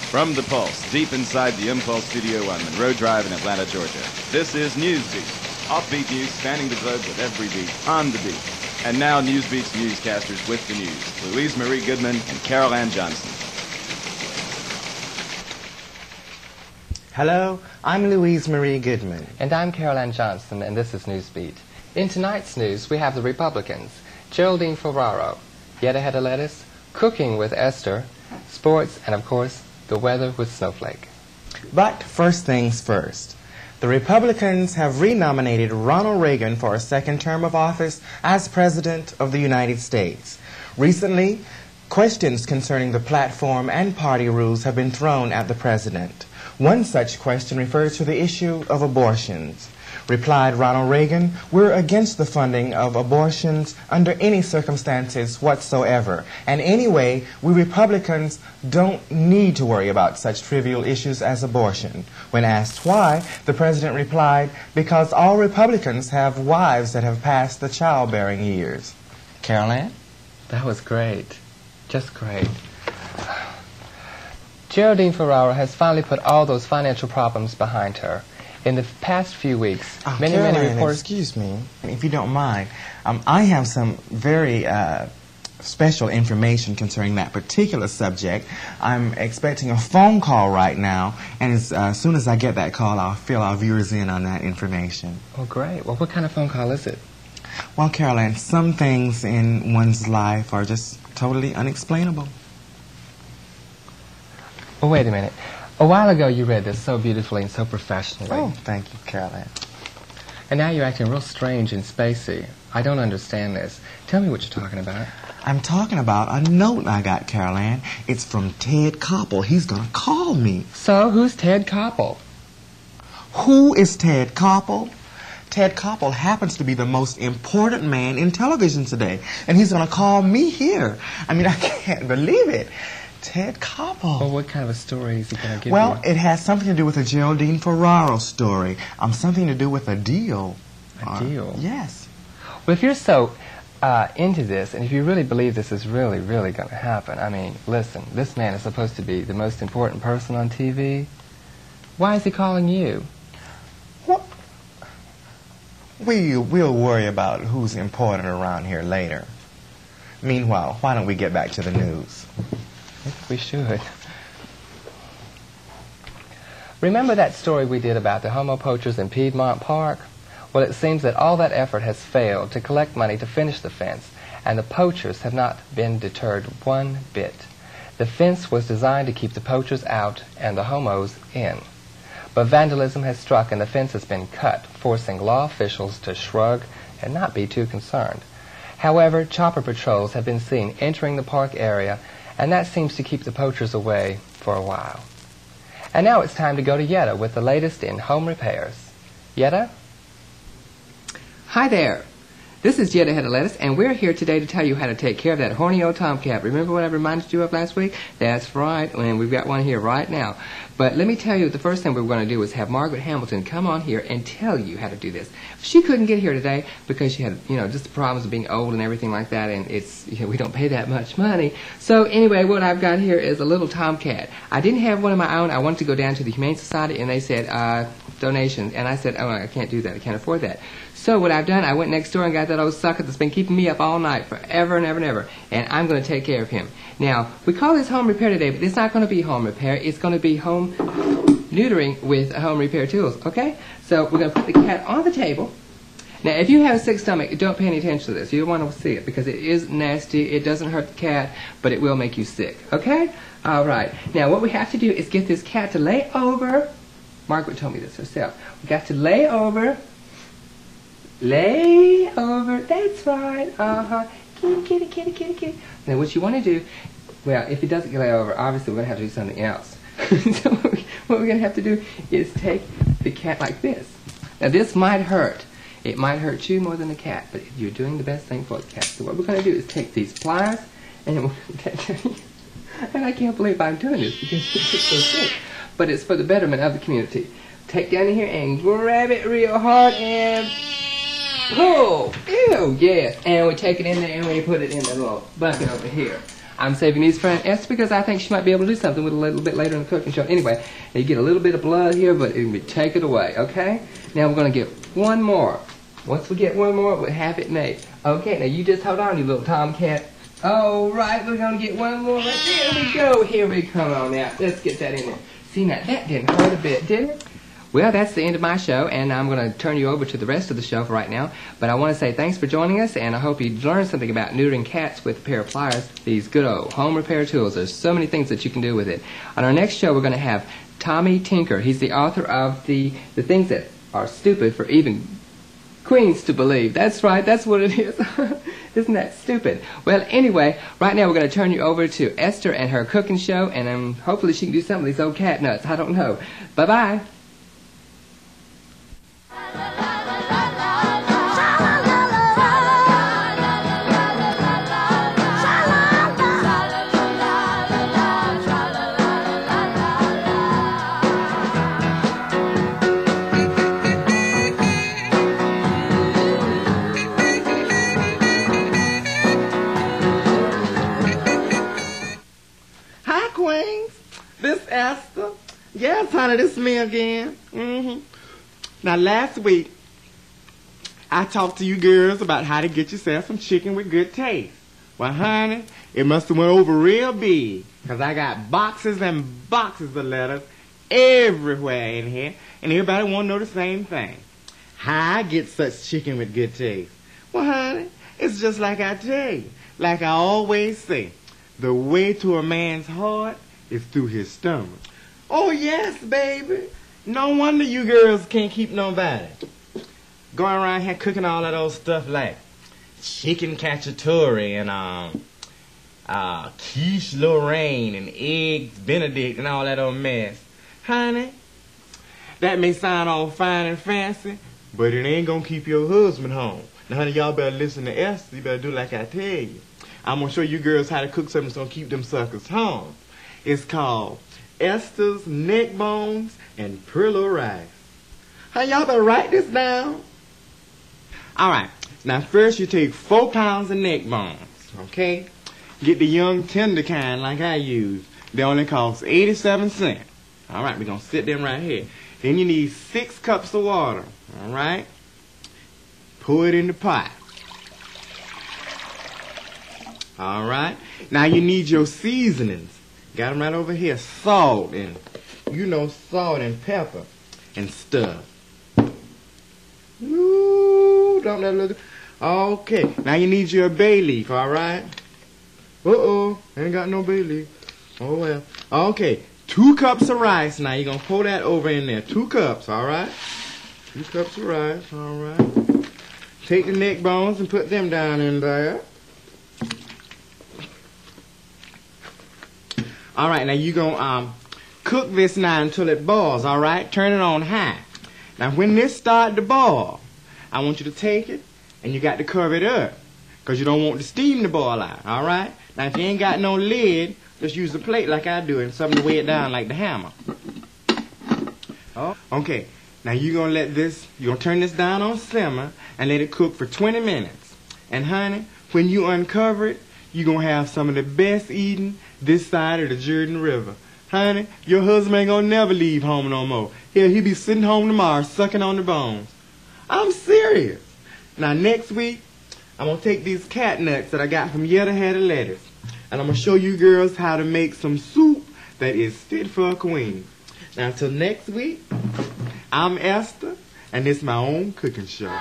From The Pulse, deep inside the Impulse studio on Monroe Drive in Atlanta, Georgia, this is NewsBeat. Offbeat news spanning the globe with every beat on the beat. And now NewsBeat's newscasters with the news, Louise Marie Goodman and Carol Ann Johnson. Hello, I'm Louise Marie Goodman. And I'm Carol Ann Johnson, and this is NewsBeat. In tonight's news, we have the Republicans, Geraldine Ferraro, Yet Ahead of Lettuce, Cooking with Esther, sports, and of course, the weather with Snowflake. But first things first. The Republicans have renominated Ronald Reagan for a second term of office as President of the United States. Recently, questions concerning the platform and party rules have been thrown at the President. One such question refers to the issue of abortions. Replied Ronald Reagan, "We're against the funding of abortions under any circumstances whatsoever. And anyway, we Republicans don't need to worry about such trivial issues as abortion." When asked why, the President replied, "Because all Republicans have wives that have passed the childbearing years." Carol Ann? That was great. Just great. Geraldine Ferraro has finally put all those financial problems behind her. In the past few weeks, many reporters... Excuse me, if you don't mind. I have some very special information concerning that particular subject. I'm expecting a phone call right now, and as soon as I get that call, I'll fill our viewers in on that information. Oh, great. Well, what kind of phone call is it? Well, Carol Ann, some things in one's life are just totally unexplainable. Oh, wait a minute. A while ago, you read this so beautifully and so professionally. Oh, thank you, Carol Ann. And now you're acting real strange and spacey. I don't understand this. Tell me what you're talking about. I'm talking about a note I got, Carol Ann. It's from Ted Koppel. He's going to call me. So, who's Ted Koppel? Who is Ted Koppel? Ted Koppel happens to be the most important man in television today. And he's going to call me here. I mean, I can't believe it. Ted Koppel. Well, what kind of a story is he going to give you? Well, it has something to do with the Geraldine Ferraro story. Something to do with a deal. A deal? Yes. Well, if you're so into this, and if you really believe this is really, really going to happen, I mean, listen, this man is supposed to be the most important person on TV. Why is he calling you? What? We'll worry about who's important around here later. Meanwhile, why don't we get back to the news? We should. Remember that story we did about the homo poachers in Piedmont Park? Well, it seems that all that effort has failed to collect money to finish the fence, and the poachers have not been deterred one bit. The fence was designed to keep the poachers out and the homos in. But vandalism has struck and the fence has been cut, forcing law officials to shrug and not be too concerned. However, chopper patrols have been seen entering the park area, and that seems to keep the poachers away for a while. And now it's time to go to Yetta with the latest in home repairs. Yetta? Hi there. This is Yetta Head of Lettuce, and we're here today to tell you how to take care of that horny old tomcat. Remember what I reminded you of last week? That's right, and we've got one here right now. But let me tell you, the first thing we're going to do is have Margaret Hamilton come on here and tell you how to do this. She couldn't get here today because she had, just the problems of being old and everything like that, and it's, we don't pay that much money. So anyway, what I've got here is a little tomcat. I didn't have one of my own. I wanted to go down to the Humane Society, and they said, donations. And I said, oh, I can't do that. I can't afford that. So what I've done, I went next door and got that old sucker that's been keeping me up all night forever and ever and ever. And I'm going to take care of him. Now, we call this home repair today, but it's not going to be home repair. It's going to be home neutering with home repair tools, okay? So we're going to put the cat on the table. Now, if you have a sick stomach, don't pay any attention to this. You don't want to see it because it is nasty. It doesn't hurt the cat, but it will make you sick, okay? All right. Now, what we have to do is get this cat to lay over. Margaret told me this herself. We got to lay over. Lay over. That's right. Kitty, kitty, kitty, kitty, kitty. Now, what you want to do, well, if it doesn't lay over, obviously we're going to have to do something else. So what we're going to have to do is take the cat like this. Now, this might hurt. It might hurt you more than the cat, but you're doing the best thing for the cat. So what we're going to do is take these pliers, and and I can't believe I'm doing this because it's so sick. But it's for the betterment of the community. Take down here and grab it real hard and pull. Ew, yes. And we take it in there and we put it in the little bucket over here. I'm saving these for Aunt Esther because I think she might be able to do something with a little bit later in the cooking show. Anyway, you get a little bit of blood here, but it can be taken away, okay? Now we're going to get one more. Once we get one more, we'll have it made. Okay, now you just hold on, you little tomcat. All right, we're going to get one more. Right there we go. Here we come on now. Let's get that in there. See, now that didn't hurt a bit, did it? Well, that's the end of my show, and I'm going to turn you over to the rest of the show for right now. But I want to say thanks for joining us, and I hope you learned something about neutering cats with a pair of pliers, these good old home repair tools. There's so many things that you can do with it. On our next show, we're going to have Tommy Tinker. He's the author of the things that are stupid for even queens to believe. That's right, that's what it is. Isn't that stupid? Well, anyway, right now we're going to turn you over to Esther and her cooking show, and hopefully she can do some of these old cat nuts. I don't know. Bye-bye. Hi, Queens. This Esther. Yes, honey, this is me again. Now, last week, I talked to you girls about how to get yourself some chicken with good taste. Well, honey, it must have went over real big, because I got boxes and boxes of letters everywhere in here, and everybody want to know the same thing. How I get such chicken with good taste? Well, honey, it's just like I tell you. Like I always say, the way to a man's heart is through his stomach. Oh, yes, baby. No wonder you girls can't keep nobody. Going around here cooking all that old stuff like chicken cacciatore and quiche Lorraine and eggs Benedict and all that old mess. Honey, that may sound all fine and fancy, but it ain't gonna keep your husband home. Now, honey, y'all better listen to Esther. You better do like I tell you. I'm gonna show you girls how to cook something that's gonna keep them suckers home. It's called Esther's neck bones and Perlo rice. Hey, y'all better write this down. All right. Now, first you take 4 pounds of neck bones, okay? Get the young tender kind like I use. They only cost 87 cents. All right, we're going to sit them right here. Then you need 6 cups of water, all right? Pour it in the pot. All right. Now you need your seasonings. Got them right over here. Salt and, salt and pepper and stuff. Ooh, don't that look... Okay. Now you need your bay leaf, all right? Uh-oh. Ain't got no bay leaf. Oh, well. Okay. 2 cups of rice. Now you're going to pour that over in there. 2 cups, all right? 2 cups of rice, all right? Take the neck bones and put them down in there. All right, now you're going to cook this now until it boils, all right? Turn it on high. Now, when this starts to boil, I want you to take it, and you got to cover it up, because you don't want the steam to boil out, all right? Now, if you ain't got no lid, just use a plate like I do and something to weigh it down like the hammer. Oh, okay. Now, you're going to turn this down on simmer and let it cook for 20 minutes. And, honey, when you uncover it, you're going to have some of the best eating this side of the Jordan River. Honey, your husband ain't going to never leave home no more. He'll be sitting home tomorrow sucking on the bones. I'm serious. Now, next week, I'm going to take these cat nuts that I got from Yetta Had a Lettuce, and I'm going to show you girls how to make some soup that is fit for a queen. Now, until next week, I'm Esther, and this is my own cooking show.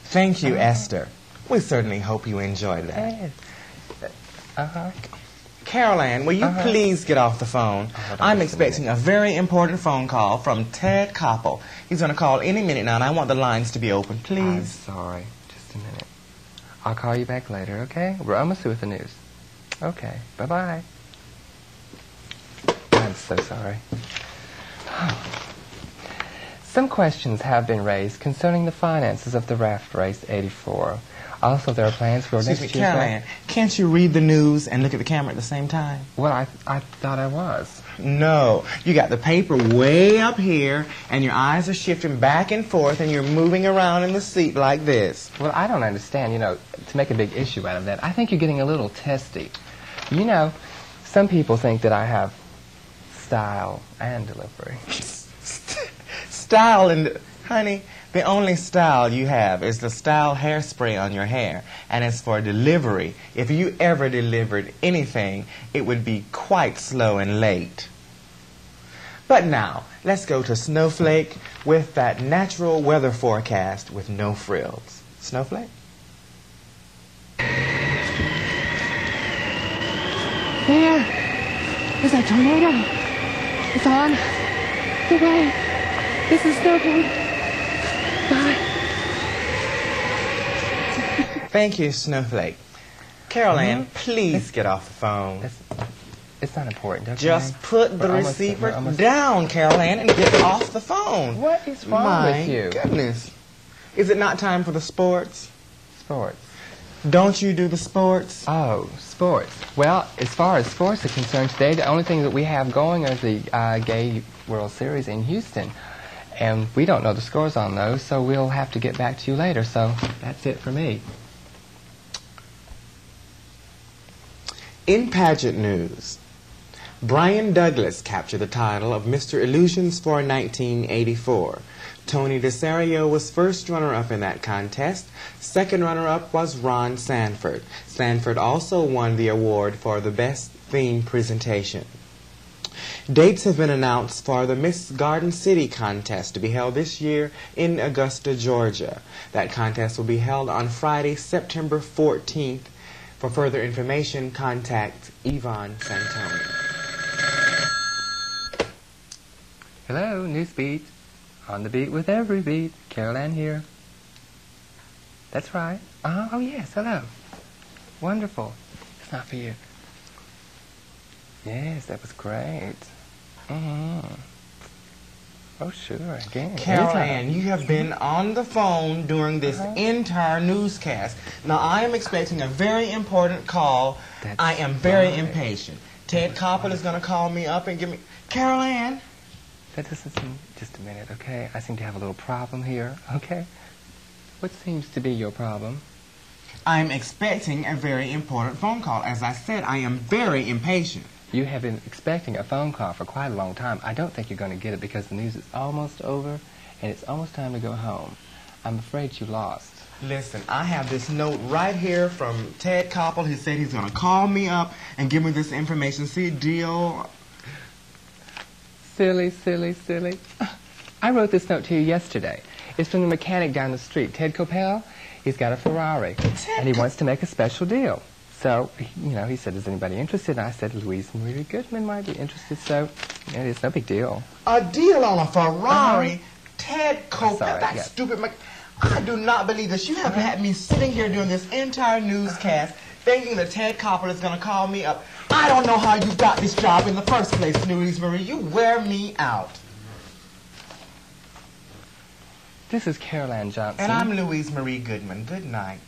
Thank you, Esther. We certainly hope you enjoyed that. Carol Ann, will you please get off the phone? I'm expecting a very important phone call from Ted Koppel. He's going to call any minute now, and I want the lines to be open, please. I'm sorry. Just a minute. I'll call you back later, okay? We're almost through with the news. Okay. Bye-bye. I'm so sorry. Some questions have been raised concerning the finances of the Raft Race 84. Also, there are plans for Excuse next me, year. Carol Ann, can't you read the news and look at the camera at the same time? Well, I thought I was. No. You got the paper way up here, and your eyes are shifting back and forth, and you're moving around in the seat like this. Well, I don't understand, to make a big issue out of that. I think you're getting a little testy. Some people think that I have style and delivery. Style and... Honey, the only style you have is the style hairspray on your hair. And as for delivery, if you ever delivered anything, it would be quite slow and late. But now, let's go to Snowflake with that natural weather forecast with no frills. Snowflake? There! There's a tornado! It's on the way! This is Snowflake! Bye! Thank you, Snowflake. Carol Ann, please get off the phone. It's not important, okay? Just put the receiver down, Carol Ann, and get off the phone. What is wrong with you? My goodness. Is it not time for the sports? Sports. Don't you do the sports? Oh, sports. Well, as far as sports are concerned today, the only thing that we have going are the Gay World Series in Houston. And we don't know the scores on those, so we'll have to get back to you later. So that's it for me. In pageant news, Brian Douglas captured the title of Mr. Illusions for 1984. Tony DeSario was first runner-up in that contest. Second runner-up was Ron Sanford. Sanford also won the award for the best theme presentation. Dates have been announced for the Miss Garden City contest to be held this year in Augusta, Georgia. That contest will be held on Friday, September 14th. For further information, contact Yvonne Santoni. Hello, NewsBeat. On the beat with every beat. Carol Ann here. That's right. Oh, yes, hello. Wonderful. It's not for you. Yes, that was great. Oh, sure, again. Carol Ann, you have been on the phone during this entire newscast. Now, I am expecting a very important call. I am very impatient. Ted Koppel is going to call me up and give me... Carol Ann? That doesn't seem... Just a minute, okay? I seem to have a little problem here, okay? What seems to be your problem? I'm expecting a very important phone call. As I said, I am very impatient. You have been expecting a phone call for quite a long time. I don't think you're going to get it because the news is almost over and it's almost time to go home. I'm afraid you lost. Listen, I have this note right here from Ted Koppel. He said he's going to call me up and give me this information. See, deal... Silly, silly, silly. I wrote this note to you yesterday. It's from the mechanic down the street, Ted Koppel. He's got a Ferrari, and he wants to make a special deal. So, he said, is anybody interested? And I said, Louise and Goodman might be interested, so it's no big deal. A deal on a Ferrari? Ted Koppel, that stupid... I do not believe this. You have had me sitting here during this entire newscast thinking that Ted Koppel is going to call me up. I don't know how you got this job in the first place, Louise Marie. You wear me out. This is Carol Ann Johnson. And I'm Louise Marie Goodman. Good night.